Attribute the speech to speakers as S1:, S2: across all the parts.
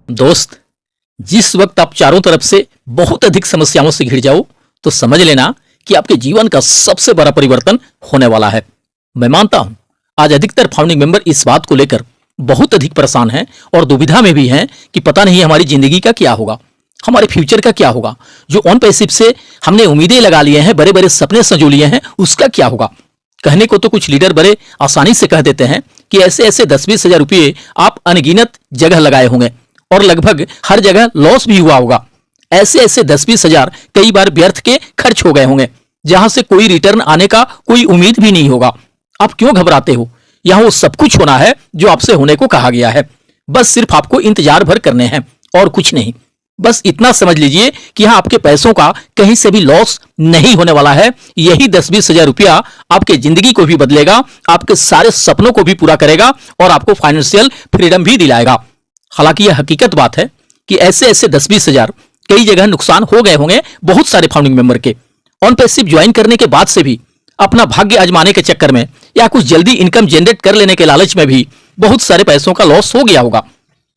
S1: दोस्त, जिस वक्त आप चारों तरफ से बहुत अधिक समस्याओं से घिर जाओ तो समझ लेना कि आपके जीवन का सबसे बड़ा परिवर्तन होने वाला है। मैं मानता हूं आज अधिकतर फाउंडिंग मेंबर इस बात को लेकर बहुत अधिक परेशान हैं और दुविधा में भी हैं कि पता नहीं हमारी जिंदगी का क्या होगा, हमारे फ्यूचर का क्या होगा। जो ऑन पैसिव से हमने उम्मीदें लगा लिए हैं, बड़े बड़े सपने संजो लिए हैं, उसका क्या होगा। कहने को तो कुछ लीडर बड़े आसानी से कह देते हैं कि ऐसे ऐसे 10-20 हजार रुपये आप अनगिनत जगह लगाए होंगे और लगभग हर जगह लॉस भी हुआ होगा। ऐसे ऐसे 10-20 हजार कई बार व्यर्थ के खर्च हो गए होंगे, जहां से कोई रिटर्न आने का कोई उम्मीद भी नहीं होगा। आप क्यों घबराते हो? यहां वो सब कुछ होना है जो आपसे होने को कहा गया है। बस सिर्फ आपको इंतजार भर करने हैं और कुछ नहीं। बस इतना समझ लीजिए कि यहां आपके पैसों का कहीं से भी लॉस नहीं होने वाला है। यही 10-20 हजार रुपया आपके जिंदगी को भी बदलेगा, आपके सारे सपनों को भी पूरा करेगा और आपको फाइनेंशियल फ्रीडम भी दिलाएगा। हालांकि यह हकीकत बात है कि ऐसे ऐसे 10-20 हजार कई जगह नुकसान हो गए होंगे बहुत सारे फाउंडिंग मेंबर के। ऑन पैसिव ज्वाइन करने के बाद से भी अपना भाग्य आजमाने के चक्कर में या कुछ जल्दी इनकम जनरेट कर लेने के लालच में भी बहुत सारे पैसों का लॉस हो गया होगा।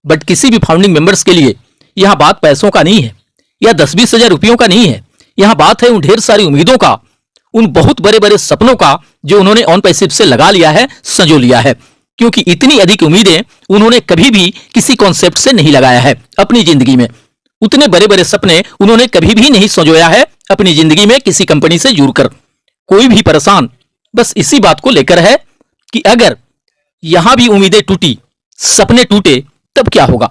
S1: बट किसी भी फाउंडिंग मेंबर्स के लिए यह बात पैसों का नहीं है या 10-20 हजार रुपयों का नहीं है। यह बात है उन ढेर सारी उम्मीदों का, उन बहुत बड़े बड़े सपनों का जो उन्होंने ऑन पैसिव से लगा लिया है, संजो लिया है। क्योंकि इतनी अधिक उम्मीदें उन्होंने कभी भी किसी कॉन्सेप्ट से नहीं लगाया है अपनी जिंदगी में। उतने बड़े बड़े सपने उन्होंने कभी भी नहीं संजोया है अपनी जिंदगी में किसी कंपनी से जुड़कर। कोई भी परेशान बस इसी बात को लेकर है कि अगर यहां भी उम्मीदें टूटी, सपने टूटे, तब क्या होगा।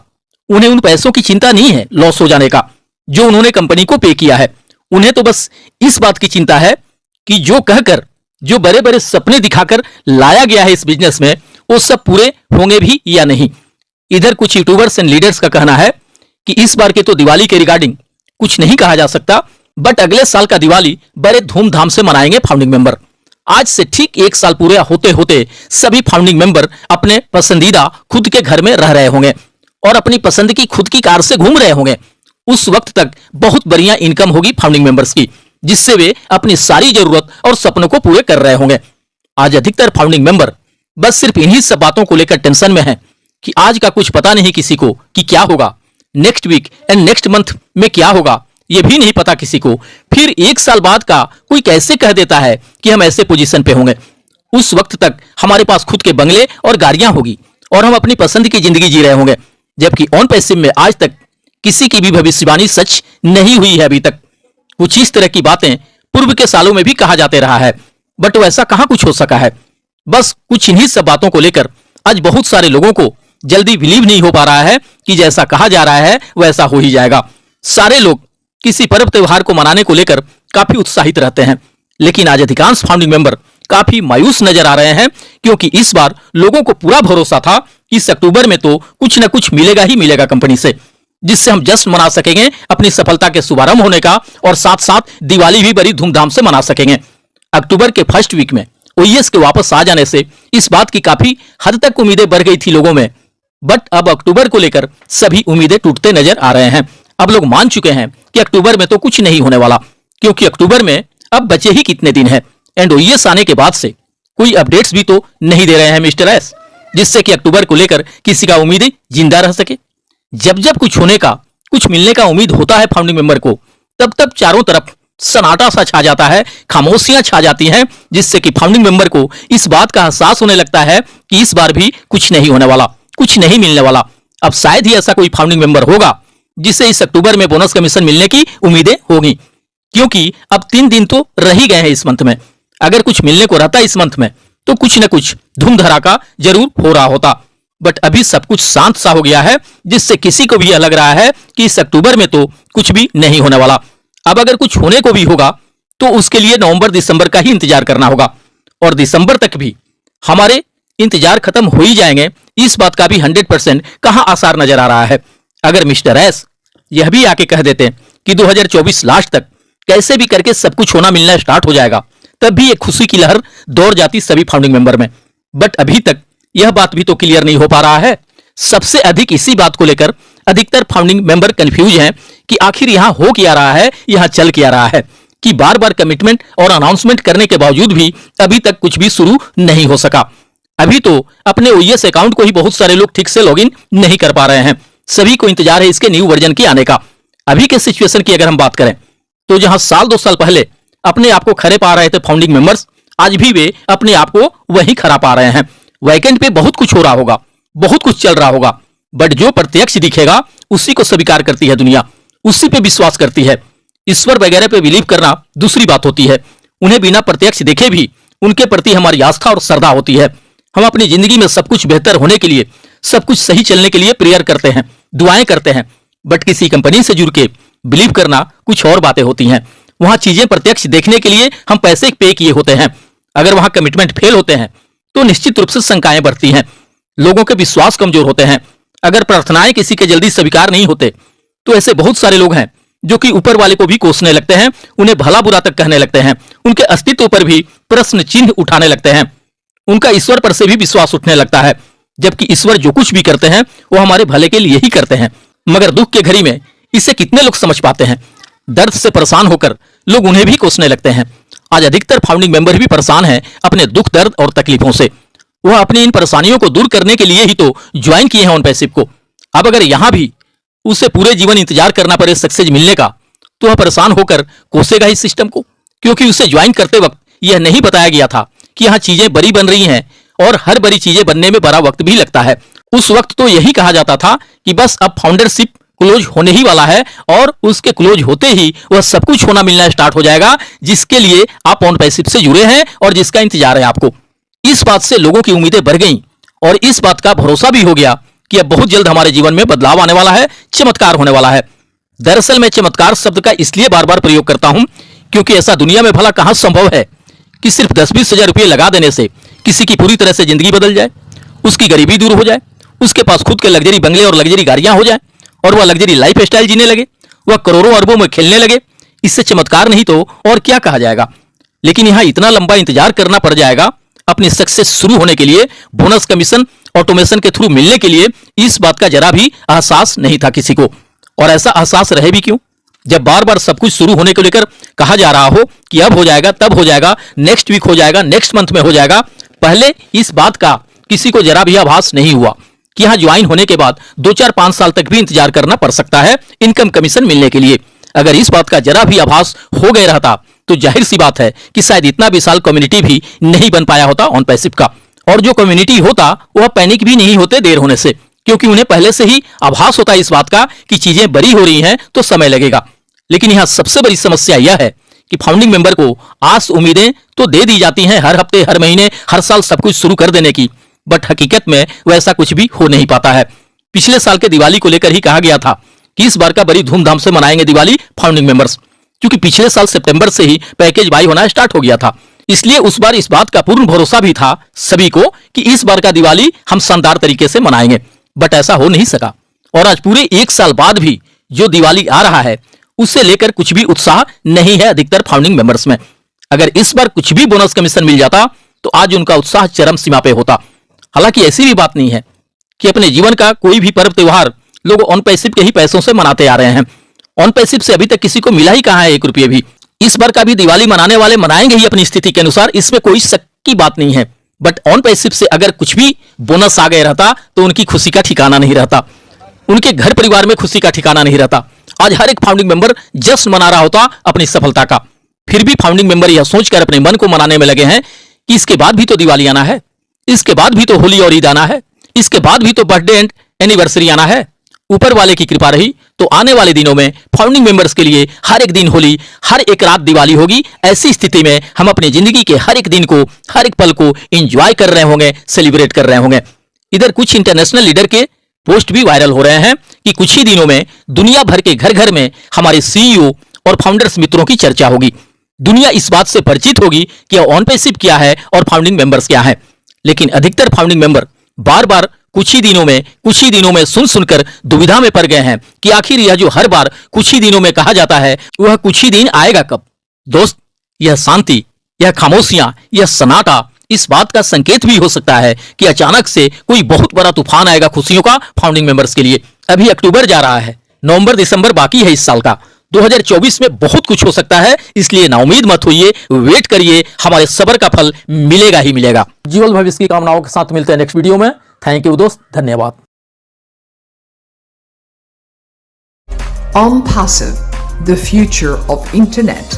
S1: उन्हें उन पैसों की चिंता नहीं है लॉस हो जाने का जो उन्होंने कंपनी को पे किया है। उन्हें तो बस इस बात की चिंता है कि जो कहकर, जो बड़े बड़े सपने दिखाकर लाया गया है इस बिजनेस में, वो सब पूरे होंगे भी या नहीं। इधर कुछ यूट्यूबर्स एंड लीडर्स का कहना है कि इस बार के तो दिवाली के रिगार्डिंग कुछ नहीं कहा जा सकता, बट अगले साल का दिवाली बड़े धूमधाम से मनाएंगे फाउंडिंग मेंबर। आज से ठीक 1 साल पूरे होते होते सभी फाउंडिंग मेंबर अपने पसंदीदा खुद के घर में रह रहे होंगे और अपनी पसंद की खुद की कार से घूम रहे होंगे। उस वक्त तक बहुत बढ़िया इनकम होगी फाउंडिंग मेंबर्स की, जिससे वे अपनी सारी जरूरत और सपनों को पूरे कर रहे होंगे। आज अधिकतर फाउंडिंग मेंबर बस सिर्फ इन्हीं सब बातों को लेकर टेंशन में है कि आज का कुछ पता नहीं किसी को कि क्या होगा, next week and next month में क्या होगा, यह भी नहीं पता किसी को। फिर 1 साल बाद का कोई कैसे कह देता है कि हम ऐसे पोजीशन पे होंगे। उस वक्त तक हमारे पास खुद के बंगले और गाड़ियां होगी और हम अपनी पसंद की जिंदगी जी रहे होंगे। जबकि ऑन पैसिव में आज तक किसी की भी भविष्यवाणी सच नहीं हुई है अभी तक। कुछ इस तरह की बातें पूर्व के सालों में भी कहा जाते रहा है, बट वैसा कहां कुछ हो सका है। बस कुछ इन्हीं सब बातों को लेकर आज बहुत सारे लोगों को जल्दी बिलीव नहीं हो पा रहा है कि जैसा कहा जा रहा है वैसा हो ही जाएगा। सारे लोग किसी पर्व त्योहार को मनाने को लेकर काफी उत्साहित रहते हैं, लेकिन आज अधिकांश फाउंडिंग मेंबर काफी मायूस नजर आ रहे हैं, क्योंकि इस बार लोगों को पूरा भरोसा था कि इस अक्टूबर में तो कुछ न कुछ मिलेगा ही मिलेगा कंपनी से, जिससे हम जश्न मना सकेंगे अपनी सफलता के शुभारंभ होने का और साथ साथ दिवाली भी बड़ी धूमधाम से मना सकेंगे। अक्टूबर के फर्स्ट वीक में ओईएस के वापस आ जाने से इस बात की काफी हद तक उम्मीदें बढ़ गई थी लोगों में, बट अब अक्टूबर को लेकर सभी उम्मीदें टूटते नजर आ रहे हैं। अब लोग मान चुके हैं कि अक्टूबर में तो कुछ नहीं होने वाला, क्योंकि अक्टूबर में अब बचे ही कितने दिन हैं एंड ओईएस आने के बाद से कोई अपडेट्स भी तो नहीं दे रहे हैं मिस्टर एस, जिससे कि अक्टूबर को लेकर किसी का उम्मीदें जिंदा रह सके। जब जब कुछ होने का, कुछ मिलने का उम्मीद होता है फाउंडिंग मेंबर को, तब तब चारों तरफ सन्नाटा सा छा जाता है, खामोशियां छा जाती हैं, जिससे कि फाउंडिंग मेंबर को इस बात का एहसास होने लगता है कि इस बार भी कुछ नहीं होने वाला, कुछ नहीं मिलने वाला। अब शायद ही ऐसा कोई फाउंडिंग मेंबर होगा जिसे इस अक्टूबर में बोनस कमीशन मिलने की उम्मीदें होगी, क्योंकि अब 3 दिन तो रह ही गए हैं इस मंथ में। अगर कुछ मिलने को रहता इस मंथ में तो कुछ न कुछ धूम धड़ाका जरूर हो रहा होता, बट अभी सब कुछ शांत सा हो गया है, जिससे किसी को भी यह लग रहा है कि इस अक्टूबर में तो कुछ भी नहीं होने वाला। अब अगर कुछ होने को भी होगा तो उसके लिए नवंबर दिसंबर का ही इंतजार करना होगा, और दिसंबर तक भी हमारे इंतजार खत्म हो ही जाएंगे, इस बात का भी 100% कहां आसार नजर आ रहा है। अगर मिस्टर एस यह भी आके कह देते कि 2024 लास्ट तक कैसे भी करके सब कुछ होना मिलना स्टार्ट हो जाएगा, तब भी एक खुशी की लहर दौड़ जाती सभी फाउंडिंग मेंबर में। बट अभी तक यह बात भी तो क्लियर नहीं हो पा रहा है। सबसे अधिक इसी बात को लेकर अधिकतर फाउंडिंग मेंबर कंफ्यूज हैं कि आखिर यहां हो क्या रहा है, यहां चल क्या रहा है, कि बार बार कमिटमेंट और अनाउंसमेंट करने के बावजूद भी अभी तक कुछ भी शुरू नहीं हो सका। अभी तो अपने ओईएस अकाउंट को ही बहुत सारे लोग ठीक से लॉगिन नहीं कर पा रहे हैं। सभी को इंतजार है इसके न्यू वर्जन के आने का। अभी के सिचुएशन की अगर हम बात करें तो जहां साल 2 साल पहले अपने आप को खड़े पा रहे थे फाउंडिंग मेंबर्स, आज भी वे अपने आप को वही खड़ा पा रहे हैं। वैकेंट पे बहुत कुछ हो रहा होगा, बहुत कुछ चल रहा होगा, बट जो प्रत्यक्ष दिखेगा उसी को स्वीकार करती है दुनिया, उसी पे विश्वास करती है। ईश्वर वगैरह पे बिलीव करना दूसरी बात होती है। उन्हें बिना प्रत्यक्ष देखे भी उनके प्रति हमारी आस्था और श्रद्धा होती है। हम अपनी जिंदगी में सब कुछ बेहतर होने के लिए, सब कुछ सही चलने के लिए प्रेयर करते हैं, दुआएं करते हैं, बट किसी कंपनी से जुड़ के बिलीव करना कुछ और बातें होती हैं। वहां चीजें प्रत्यक्ष देखने के लिए हम पैसे पे किए होते हैं। अगर वहां कमिटमेंट फेल होते हैं तो निश्चित रूप से शंकाएं बढ़ती हैं, लोगों के विश्वास कमजोर होते हैं। अगर प्रार्थनाएं किसी के जल्दी स्वीकार नहीं होते तो ऐसे बहुत सारे लोग हैं जो कि ऊपर वाले को भी कोसने लगते हैं, उन्हें भला बुरा तक कहने लगते हैं, उनके अस्तित्व पर भी प्रश्न चिन्ह उठाने लगते हैं, उनका ईश्वर पर से भी विश्वास उठने लगता है, जबकि ईश्वर जो कुछ भी करते हैं वो हमारे भले के लिए ही करते हैं। मगर दुख के घड़ी में इसे कितने लोग समझ पाते हैं? दर्द से परेशान होकर लोग उन्हें भी कोसने लगते हैं। आज अधिकतर फाउंडिंग मेंबर भी परेशान हैं अपने दुख, दर्द और तकलीफों से। वह अपनी इन परेशानियों को दूर करने के लिए ही तो ज्वाइन किए हैं ऑन पैसिव को। अब अगर यहां भी उसे पूरे जीवन इंतजार करना पड़े सक्सेस मिलने का, तो वह परेशान होकर कोसेगा इस सिस्टम को, क्योंकि उसे ज्वाइन करते वक्त यह नहीं बताया गया था कि यहाँ चीजें बड़ी बन रही हैं और हर बड़ी चीजें बनने में बड़ा वक्त भी लगता है। उस वक्त तो यही कहा जाता था कि बस अब फाउंडरशिप क्लोज होने ही वाला है और उसके क्लोज होते ही वह सब कुछ होना मिलना स्टार्ट हो जाएगा जिसके लिए आप ऑन पैसिव से जुड़े हैं और जिसका इंतजार है आपको। इस बात से लोगों की उम्मीदें बढ़ गईं और इस बात का भरोसा भी हो गया कि अब बहुत जल्द हमारे जीवन में बदलाव आने वाला है, चमत्कार होने वाला है। दरअसल मैं चमत्कार शब्द का इसलिए बार बार प्रयोग करता हूं क्योंकि ऐसा दुनिया में भला कहां संभव है कि सिर्फ 10-20 हजार रुपये लगा देने से किसी की पूरी तरह से जिंदगी बदल जाए, उसकी गरीबी दूर हो जाए, उसके पास खुद के लग्जरी बंगले और लग्जरी गाड़ियां हो जाए और वह लग्जरी लाइफ स्टाइल जीने लगे, वह करोड़ों अरबों में खेलने लगे। इससे चमत्कार नहीं तो और क्या कहा जाएगा। लेकिन यहां इतना लंबा इंतजार करना पड़ जाएगा अपनी सक्सेस शुरू होने के लिए, बोनस कमीशन ऑटोमेशन के थ्रू मिलने के लिए। इस बात का जरा भी एहसास नहीं था किसी को, और ऐसा एहसास रहे भी क्यों जब बार बार सब कुछ शुरू होने को लेकर कहा जा रहा हो कि अब हो जाएगा, तब हो जाएगा, नेक्स्ट वीक हो जाएगा, नेक्स्ट मंथ में हो जाएगा। पहले इस बात का किसी को जरा भी आभास नहीं हुआ कि यहां ज्वाइन होने के बाद 2-4-5 साल तक भी इंतजार करना पड़ सकता है इनकम कमीशन मिलने के लिए। अगर इस बात का जरा भी आभास हो गया रहता तो जाहिर सी बात है कि शायद इतना विशाल कम्युनिटी भी नहीं बन पाया होता ऑन पैसिव का, और जो कम्युनिटी होता वह पैनिक भी नहीं होते देर होने से, क्योंकि उन्हें पहले से ही आभास होता इस बात का कि चीजें बड़ी हो रही हैं तो समय लगेगा। लेकिन यहां सबसे बड़ी समस्या यह है कि फाउंडिंग मेंबर को आस उम्मीदें तो दे दी जाती हैं हर हफ्ते, हर महीने, हर साल सब कुछ शुरू कर देने की, बट हकीकत में वैसा कुछ भी हो नहीं पाता है। पिछले साल के दिवाली को लेकर ही कहा गया था कि इस बार का बड़ी धूमधाम से मनाएंगे दिवाली फाउंडिंग मेंबर्स, क्योंकि पिछले साल सितंबर से ही पैकेज बाई होना स्टार्ट हो गया था। इसलिए उस बार इस बात का पूर्ण भरोसा भी था सभी को कि इस बार का दिवाली हम शानदार तरीके से मनाएंगे, बट ऐसा हो नहीं सका। और आज पूरे 1 साल बाद भी जो दिवाली आ रहा है उससे लेकर कुछ भी उत्साह नहीं है अधिकतर फाउंडिंग मेंबर्स में। अगर इस बार कुछ भी बोनस कमीशन मिल जाता तो आज उनका उत्साह चरम सीमा पे होता। हालांकि ऐसी भी बात नहीं है कि अपने जीवन का कोई भी पर्व त्योहार लोग ऑन पैसिव के ही पैसों से मनाते आ रहे हैं। ऑन पैसिव से अभी तक किसी को मिला ही कहां है 1 रुपये भी। इस बार का भी दिवाली मनाने वाले मनाएंगे ही अपनी स्थिति के अनुसार, इसमें कोई शक की बात नहीं है। बट ऑन पैसिव से अगर कुछ भी बोनस आ गया रहता तो उनकी खुशी का ठिकाना नहीं रहता, उनके घर परिवार में खुशी का ठिकाना नहीं रहता। आज हर एक फाउंडिंग मेंबर जश्न मना रहा होता अपनी सफलता का। फिर भी फाउंडिंग मेंबर यह सोचकर अपने मन को मनाने में लगे हैं कि इसके बाद भी तो दिवाली आना है, इसके बाद भी तो होली और ईद आना है, इसके बाद भी तो बर्थडे एंड एनिवर्सरी आना है। ऊपर वाले की कृपा रही तो आने वाले दिनों में फाउंडिंग मेंबर्स के लिए हर एक दिन होली, हर एक रात दिवाली होगी। ऐसी स्थिति में हम अपनी जिंदगी के हर एक दिन को, हर एक पल को एंजॉय कर रहे होंगे, सेलिब्रेट कर रहे होंगे। इधर कुछ इंटरनेशनल लीडर के पोस्ट भी वायरल हो रहे हैं कि कुछ ही दिनों में दुनिया भर के घर घर में हमारे सीईओ और फाउंडर्स मित्रों की चर्चा होगी। दुनिया इस बात से परिचित होगी कि ऑन पैसिव क्या है और फाउंडिंग मेंबर्स क्या है। लेकिन अधिकतर फाउंडिंग मेंबर बार बार कुछ ही दिनों में सुन सुनकर दुविधा में पड़ गए हैं कि आखिर यह जो हर बार कुछ ही दिनों में कहा जाता है वह कुछ ही दिन आएगा कब। दोस्त, यह शांति, यह खामोशियां, यह सन्नाटा इस बात का संकेत भी हो सकता है कि अचानक से कोई बहुत बड़ा तूफान आएगा खुशियों का फाउंडिंग मेंबर्स के लिए। अभी अक्टूबर जा रहा है, नवंबर दिसंबर बाकी है इस साल का। 2024 में बहुत कुछ हो सकता है, इसलिए नाउम्मीद मत होइए, वेट करिए, हमारे सब्र का फल मिलेगा ही मिलेगा। जीवन भविष्य की कामनाओं के साथ मिलते हैं नेक्स्ट वीडियो में। थैंक यू दोस्त, धन्यवाद।
S2: OnPassive, the future of internet.